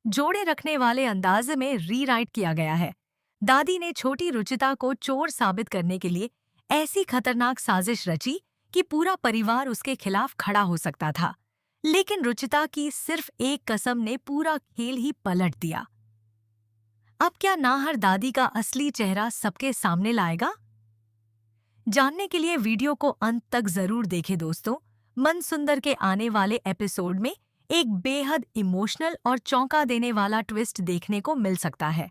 जोड़े रखने वाले अंदाज में रीराइट किया गया है। दादी ने छोटी रुचिता को चोर साबित करने के लिए ऐसी खतरनाक साजिश रची कि पूरा परिवार उसके खिलाफ खड़ा हो सकता था। लेकिन रुचिता की सिर्फ एक कसम ने पूरा खेल ही पलट दिया। अब क्या नाहर दादी का असली चेहरा सबके सामने लाएगा? जानने के लिए वीडियो को अंत तक जरूर देखें दोस्तों। मन सुंदर के आने वाले एपिसोड में एक बेहद इमोशनल और चौंका देने वाला ट्विस्ट देखने को मिल सकता है।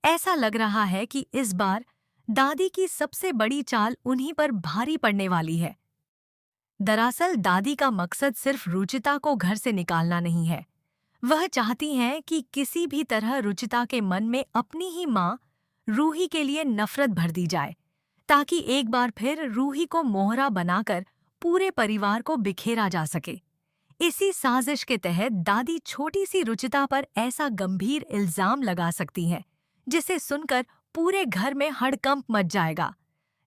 ऐसा लग रहा है कि इस बार दादी की सबसे बड़ी चाल उन्हीं पर भारी पड़ने वाली है। दरअसल दादी का मकसद सिर्फ रुचिता को घर से निकालना नहीं है। वह चाहती हैं कि किसी भी तरह रुचिता के मन में अपनी ही माँ रूही के लिए नफरत भर दी जाए, ताकि एक बार फिर रूही को मोहरा बनाकर पूरे परिवार को बिखेरा जा सके। इसी साजिश के तहत दादी छोटी सी रुचिता पर ऐसा गंभीर इल्जाम लगा सकती हैं, जिसे सुनकर पूरे घर में हड़कंप मच जाएगा।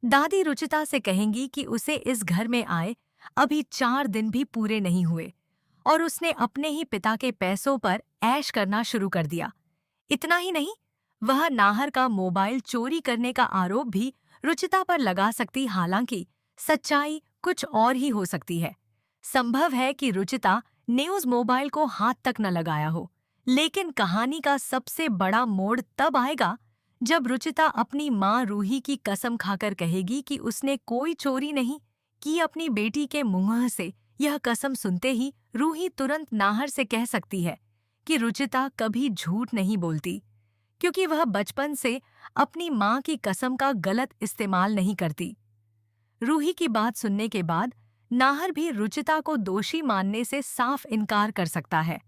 दादी रुचिता से कहेंगी कि उसे इस घर में आए अभी 4 दिन भी पूरे नहीं हुए और उसने अपने ही पिता के पैसों पर ऐश करना शुरू कर दिया। इतना ही नहीं, वह नाहर का मोबाइल चोरी करने का आरोप भी रुचिता पर लगा सकती। हालांकि सच्चाई कुछ और ही हो सकती है। संभव है कि रुचिता ने उस मोबाइल को हाथ तक न लगाया हो, लेकिन कहानी का सबसे बड़ा मोड़ तब आएगा जब रुचिता अपनी माँ रूही की कसम खाकर कहेगी कि उसने कोई चोरी नहीं की। अपनी बेटी के मुंह से यह कसम सुनते ही रूही तुरंत नाहर से कह सकती है कि रुचिता कभी झूठ नहीं बोलती, क्योंकि वह बचपन से अपनी माँ की कसम का गलत इस्तेमाल नहीं करती। रूही की बात सुनने के बाद नाहर भी रुचिता को दोषी मानने से साफ इनकार कर सकता है।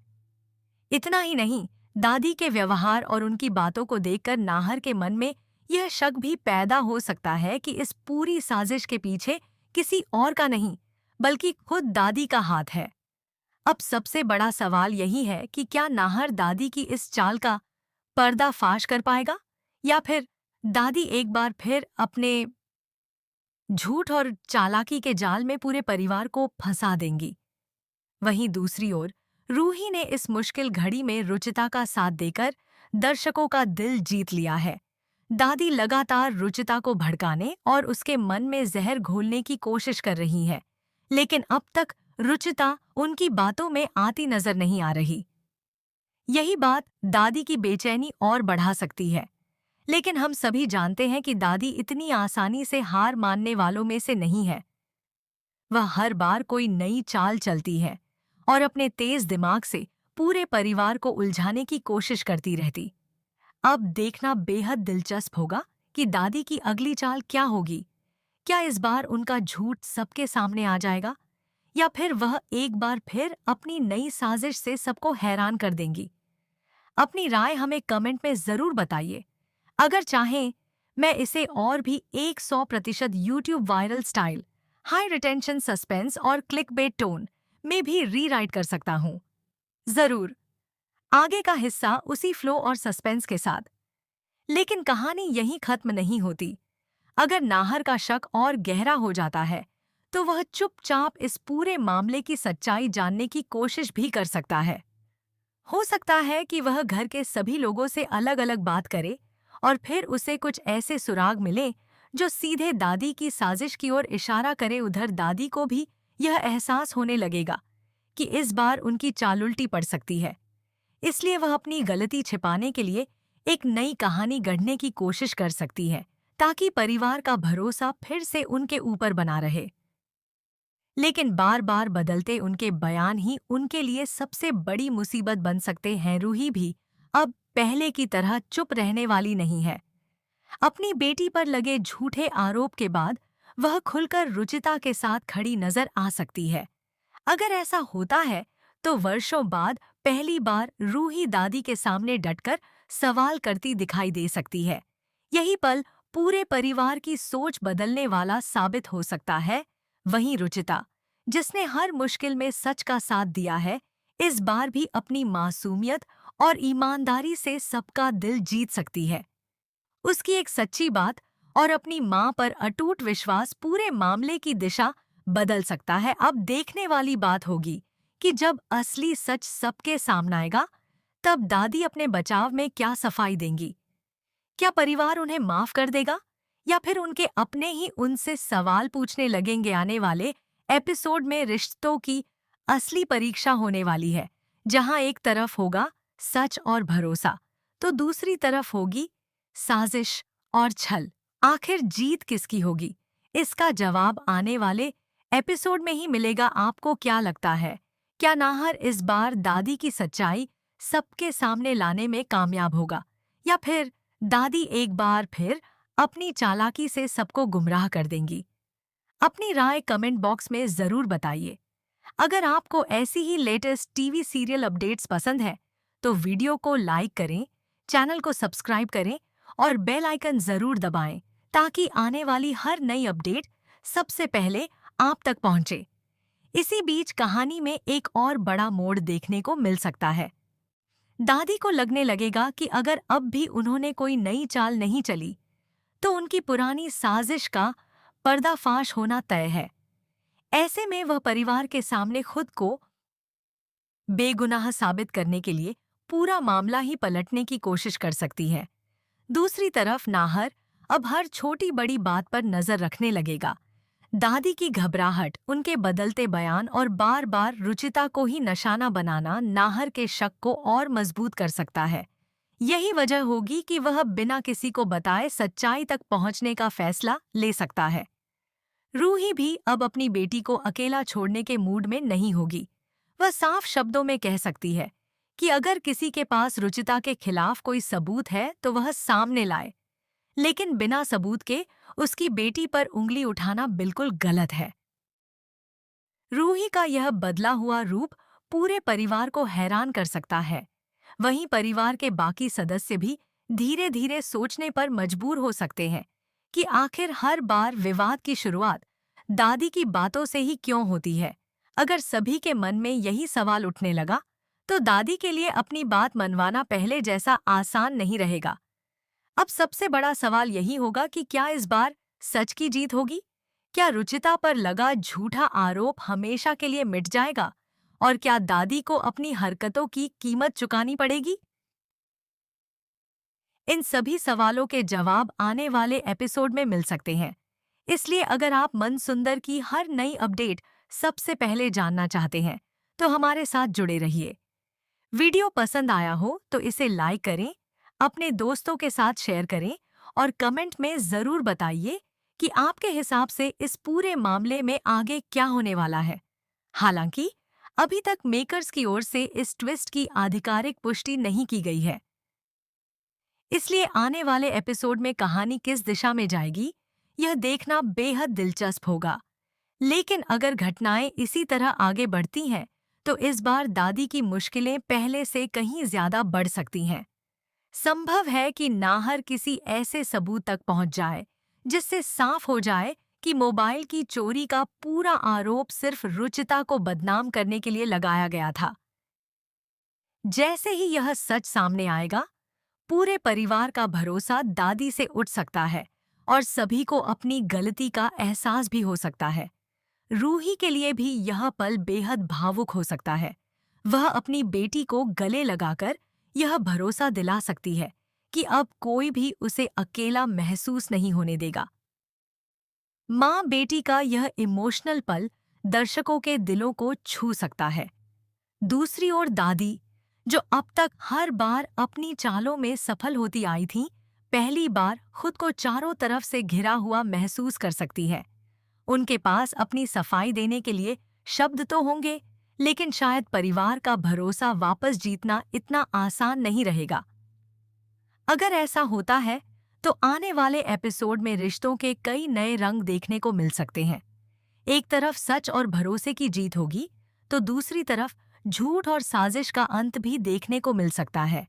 इतना ही नहीं, दादी के व्यवहार और उनकी बातों को देखकर नाहर के मन में यह शक भी पैदा हो सकता है कि इस पूरी साजिश के पीछे किसी और का नहीं, बल्कि खुद दादी का हाथ है। अब सबसे बड़ा सवाल यही है कि क्या नाहर दादी की इस चाल का पर्दाफाश कर पाएगा, या फिर दादी एक बार फिर अपने झूठ और चालाकी के जाल में पूरे परिवार को फंसा देंगी। वहीं दूसरी ओर रूही ने इस मुश्किल घड़ी में रुचिता का साथ देकर दर्शकों का दिल जीत लिया है। दादी लगातार रुचिता को भड़काने और उसके मन में जहर घोलने की कोशिश कर रही है, लेकिन अब तक रुचिता उनकी बातों में आती नजर नहीं आ रही। यही बात दादी की बेचैनी और बढ़ा सकती है। लेकिन हम सभी जानते हैं कि दादी इतनी आसानी से हार मानने वालों में से नहीं है। वह हर बार कोई नई चाल चलती है और अपने तेज दिमाग से पूरे परिवार को उलझाने की कोशिश करती रहती। अब देखना बेहद दिलचस्प होगा कि दादी की अगली चाल क्या होगी। क्या इस बार उनका झूठ सबके सामने आ जाएगा, या फिर वह एक बार फिर अपनी नई साजिश से सबको हैरान कर देंगी? अपनी राय हमें कमेंट में जरूर बताइए। अगर चाहें, मैं इसे और भी 100% YouTube viral style, high retention suspense और क्लिकबेट टोन में भी रीराइट कर सकता हूँ। जरूर आगे का हिस्सा उसी फ्लो और सस्पेंस के साथ। लेकिन कहानी यहीं खत्म नहीं होती। अगर नाहर का शक और गहरा हो जाता है, तो वह चुपचाप इस पूरे मामले की सच्चाई जानने की कोशिश भी कर सकता है। हो सकता है कि वह घर के सभी लोगों से अलग अलग बात करे और फिर उसे कुछ ऐसे सुराग मिले जो सीधे दादी की साजिश की ओर इशारा करे। उधर दादी को भी यह एहसास होने लगेगा कि इस बार उनकी चाल उल्टी पड़ सकती है। इसलिए वह अपनी गलती छिपाने के लिए एक नई कहानी गढ़ने की कोशिश कर सकती है, ताकि परिवार का भरोसा फिर से उनके ऊपर बना रहे। लेकिन बार बार बदलते उनके बयान ही उनके लिए सबसे बड़ी मुसीबत बन सकते हैं। रूही भी अब पहले की तरह चुप रहने वाली नहीं है। अपनी बेटी पर लगे झूठे आरोप के बाद वह खुलकर रुचिता के साथ खड़ी नजर आ सकती है। अगर ऐसा होता है तो वर्षों बाद पहली बार रूही दादी के सामने डटकर सवाल करती दिखाई दे सकती है। यही पल पूरे परिवार की सोच बदलने वाला साबित हो सकता है। वहीं रुचिता, जिसने हर मुश्किल में सच का साथ दिया है, इस बार भी अपनी मासूमियत और ईमानदारी से सबका दिल जीत सकती है। उसकी एक सच्ची बात और अपनी मां पर अटूट विश्वास पूरे मामले की दिशा बदल सकता है। अब देखने वाली बात होगी कि जब असली सच सबके सामने आएगा, तब दादी अपने बचाव में क्या सफाई देंगी? क्या परिवार उन्हें माफ कर देगा या फिर उनके अपने ही उनसे सवाल पूछने लगेंगे? आने वाले एपिसोड में रिश्तों की असली परीक्षा होने वाली है, जहां एक तरफ होगा सच और भरोसा, तो दूसरी तरफ होगी साजिश और छल। आखिर जीत किसकी होगी? इसका जवाब आने वाले एपिसोड में ही मिलेगा। आपको क्या लगता है? क्या नाहर इस बार दादी की सच्चाई सबके सामने लाने में कामयाब होगा या फिर दादी एक बार फिर अपनी चालाकी से सबको गुमराह कर देंगी? अपनी राय कमेंट बॉक्स में जरूर बताइए। अगर आपको ऐसी ही लेटेस्ट टीवी सीरियल अपडेट्स पसंद है तो वीडियो को लाइक करें, चैनल को सब्सक्राइब करें और बेल आइकन जरूर दबाएं ताकि आने वाली हर नई अपडेट सबसे पहले आप तक पहुंचे। इसी बीच कहानी में एक और बड़ा मोड़ देखने को मिल सकता है। दादी को लगने लगेगा कि अगर अब भी उन्होंने कोई नई चाल नहीं चली तो उनकी पुरानी साजिश का पर्दाफाश होना तय है। ऐसे में वह परिवार के सामने खुद को बेगुनाह साबित करने के लिए पूरा मामला ही पलटने की कोशिश कर सकती है। दूसरी तरफ नाहर अब हर छोटी बड़ी बात पर नजर रखने लगेगा। दादी की घबराहट, उनके बदलते बयान और बार बार रुचिता को ही निशाना बनाना नाहर के शक को और मजबूत कर सकता है। यही वजह होगी कि वह बिना किसी को बताए सच्चाई तक पहुंचने का फैसला ले सकता है। रूही भी अब अपनी बेटी को अकेला छोड़ने के मूड में नहीं होगी। वह साफ शब्दों में कह सकती है कि अगर किसी के पास रुचिता के खिलाफ कोई सबूत है तो वह सामने लाए, लेकिन बिना सबूत के उसकी बेटी पर उंगली उठाना बिल्कुल गलत है। रूही का यह बदला हुआ रूप पूरे परिवार को हैरान कर सकता है। वहीं परिवार के बाकी सदस्य भी धीरे धीरे सोचने पर मजबूर हो सकते हैं कि आखिर हर बार विवाद की शुरुआत दादी की बातों से ही क्यों होती है। अगर सभी के मन में यही सवाल उठने लगा तो दादी के लिए अपनी बात मनवाना पहले जैसा आसान नहीं रहेगा। अब सबसे बड़ा सवाल यही होगा कि क्या इस बार सच की जीत होगी? क्या रुचिता पर लगा झूठा आरोप हमेशा के लिए मिट जाएगा और क्या दादी को अपनी हरकतों की कीमत चुकानी पड़ेगी? इन सभी सवालों के जवाब आने वाले एपिसोड में मिल सकते हैं। इसलिए अगर आप मन सुंदर की हर नई अपडेट सबसे पहले जानना चाहते हैं तो हमारे साथ जुड़े रहिए। वीडियो पसंद आया हो तो इसे लाइक करें, अपने दोस्तों के साथ शेयर करें और कमेंट में जरूर बताइए कि आपके हिसाब से इस पूरे मामले में आगे क्या होने वाला है। हालांकि अभी तक मेकर्स की ओर से इस ट्विस्ट की आधिकारिक पुष्टि नहीं की गई है, इसलिए आने वाले एपिसोड में कहानी किस दिशा में जाएगी यह देखना बेहद दिलचस्प होगा। लेकिन अगर घटनाएं इसी तरह आगे बढ़ती हैं तो इस बार दादी की मुश्किलें पहले से कहीं ज्यादा बढ़ सकती हैं। संभव है कि नाहर किसी ऐसे सबूत तक पहुंच जाए जिससे साफ हो जाए कि मोबाइल की चोरी का पूरा आरोप सिर्फ रुचिता को बदनाम करने के लिए लगाया गया था। जैसे ही यह सच सामने आएगा, पूरे परिवार का भरोसा दादी से उठ सकता है और सभी को अपनी गलती का एहसास भी हो सकता है। रूही के लिए भी यह पल बेहद भावुक हो सकता है। वह अपनी बेटी को गले लगाकर यह भरोसा दिला सकती है कि अब कोई भी उसे अकेला महसूस नहीं होने देगा। माँ बेटी का यह इमोशनल पल दर्शकों के दिलों को छू सकता है। दूसरी ओर दादी, जो अब तक हर बार अपनी चालों में सफल होती आई थी, पहली बार खुद को चारों तरफ से घिरा हुआ महसूस कर सकती है। उनके पास अपनी सफाई देने के लिए शब्द तो होंगे, लेकिन शायद परिवार का भरोसा वापस जीतना इतना आसान नहीं रहेगा। अगर ऐसा होता है तो आने वाले एपिसोड में रिश्तों के कई नए रंग देखने को मिल सकते हैं। एक तरफ सच और भरोसे की जीत होगी तो दूसरी तरफ झूठ और साजिश का अंत भी देखने को मिल सकता है।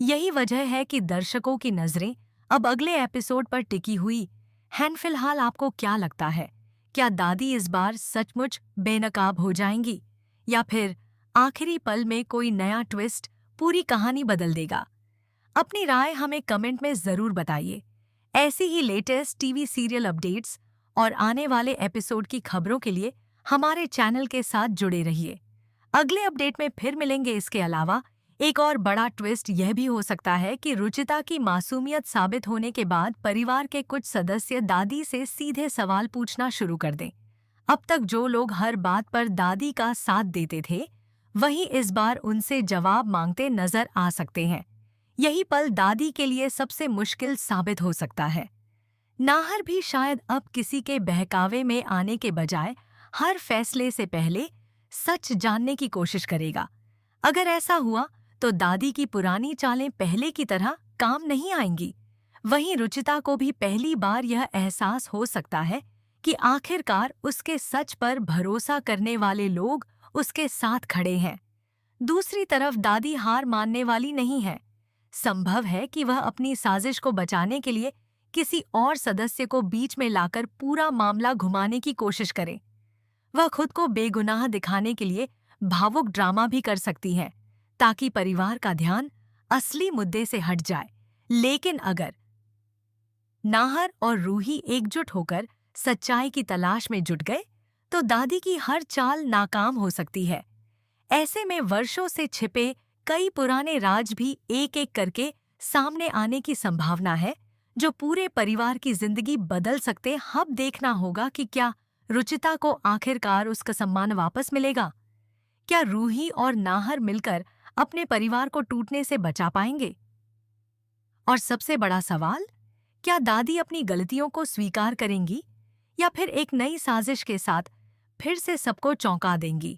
यही वजह है कि दर्शकों की नजरें अब अगले एपिसोड पर टिकी हुई हैं। फिलहाल आपको क्या लगता है? क्या दादी इस बार सचमुच बेनकाब हो जाएंगी या फिर आखिरी पल में कोई नया ट्विस्ट पूरी कहानी बदल देगा? अपनी राय हमें कमेंट में जरूर बताइए। ऐसी ही लेटेस्ट टीवी सीरियल अपडेट्स और आने वाले एपिसोड की खबरों के लिए हमारे चैनल के साथ जुड़े रहिए। अगले अपडेट में फिर मिलेंगे। इसके अलावा एक और बड़ा ट्विस्ट यह भी हो सकता है कि रुचिता की मासूमियत साबित होने के बाद परिवार के कुछ सदस्य दादी से सीधे सवाल पूछना शुरू कर दें। अब तक जो लोग हर बात पर दादी का साथ देते थे, वही इस बार उनसे जवाब मांगते नजर आ सकते हैं। यही पल दादी के लिए सबसे मुश्किल साबित हो सकता है। नाहर भी शायद अब किसी के बहकावे में आने के बजाय हर फैसले से पहले सच जानने की कोशिश करेगा। अगर ऐसा हुआ तो दादी की पुरानी चालें पहले की तरह काम नहीं आएंगी। वहीं रुचिता को भी पहली बार यह एहसास हो सकता है कि आखिरकार उसके सच पर भरोसा करने वाले लोग उसके साथ खड़े हैं। दूसरी तरफ दादी हार मानने वाली नहीं है। संभव है कि वह अपनी साजिश को बचाने के लिए किसी और सदस्य को बीच में लाकर पूरा मामला घुमाने की कोशिश करे। वह खुद को बेगुनाह दिखाने के लिए भावुक ड्रामा भी कर सकती है, ताकि परिवार का ध्यान असली मुद्दे से हट जाए। लेकिन अगर नाहर और रूही एकजुट होकर सच्चाई की तलाश में जुट गए, तो दादी की हर चाल नाकाम हो सकती है। ऐसे में वर्षों से छिपे कई पुराने राज भी एक एक करके सामने आने की संभावना है, जो पूरे परिवार की जिंदगी बदल सकते। अब देखना होगा कि क्या रुचिता को आखिरकार उसका सम्मान वापस मिलेगा। क्या रूही और नाहर मिलकर अपने परिवार को टूटने से बचा पाएंगे? और सबसे बड़ा सवाल, क्या दादी अपनी गलतियों को स्वीकार करेंगी या फिर एक नई साजिश के साथ फिर से सबको चौंका देंगी?